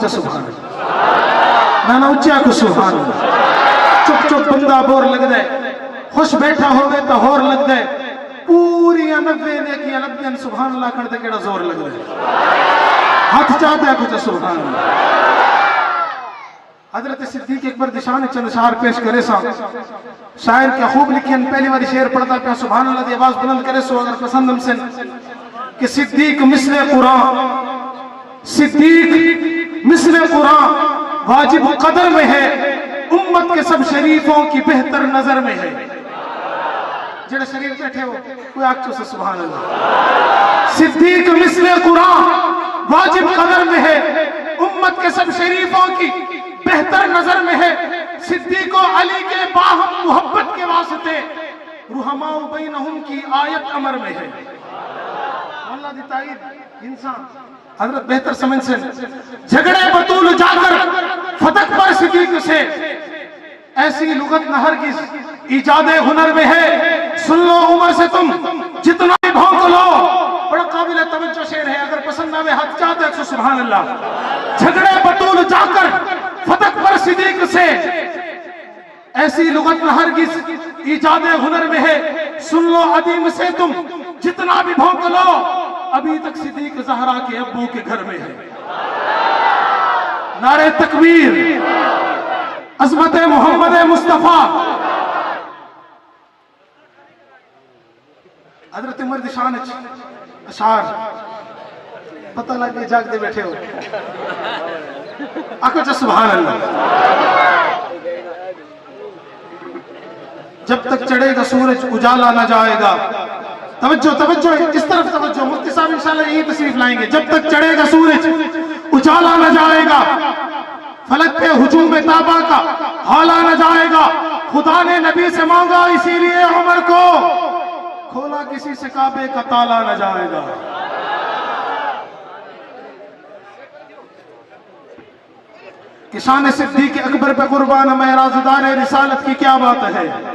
सुभान अल्लाह ना उच्चा को सुभान अल्लाह। चुप चुप बंदा बोर लग दे, खुश बैठा होवे तो होर लग दे, पूरी 90 ने की लब्यन सुभान अल्लाह करते केड़ा जोर लग दे, हाथ चाहता है कुछ सुभान अल्लाह। हजरत सिद्दीक अकबर दिशान चंद शायर पेश करे सा, शायर क्या खूब लिखियन, पहली बार शेर पढ़ता पे सुभान अल्लाह दी आवाज बुलंद करे सो अगर पसंद हमसे कि सिद्दीक मिसले कुरान, सिद्दीक मिसले कुरान वाजिब कदर में है, उम्मत के सब शरीफों की बेहतर नजर में है। जेड़ा शरीफ बैठे हो कोई आंखों से सुभान अल्लाह। सिद्दीक मिसले कुरान वाजिब कदर में है, उम्मत के सब शरीफों की बेहतर नजर में है। सिद्दीक अली के बाहम मोहब्बत के वास्ते रुहमाउ बैनहुम की आयत अमर में है। अल्लाह दी ताईद इंसान हजरत बेहतर समझ से झगड़े बतूल जाकर फतक पर सिद्दीक से, ऐसी लुगत न हरगिज इजादे हुनर में है। सुन लो उमर से तुम जितना भी भौंक लो, बड़ा काबिल तवज्जो शेर है, अगर पसंद आवे हाथ चाहते हैं तो सुभान अल्लाह। झगड़े बतूल जाकर फतक पर सिद्दीक से, ऐसी लुगत न हरगिज इजादे हुनर में है। सुन लो अदीम से तुम जितना भी भौंक लो, अभी तक सिद्दीक ज़हरा के अब्बू के घर में है। नारे तकबीर, अज़मत मोहम्मद मुस्तफा। हजरत उमर दिशान अशार पता लगे जागते बैठे हो आको सुभान अल्लाह। जब तक चढ़ेगा सूरज उजाला ना जाएगा, तवज्जो तवज्जो इस तरफ तवज्जो, मुफ्ती साहब इंशाल्लाह यही तशरीफ लाएंगे। जब तक चढ़ेगा सूरज उजाला न जाएगा, फलक पे हुजूम ताबा का हाला न जाएगा। खुदा ने नबी से मांगा इसीलिए उमर को खोला, किसी से काबे का ताला न जाएगा। किसान सिद्दीक अकबर पे कुर्बान मैं राज़दार रिसालत की क्या बात है।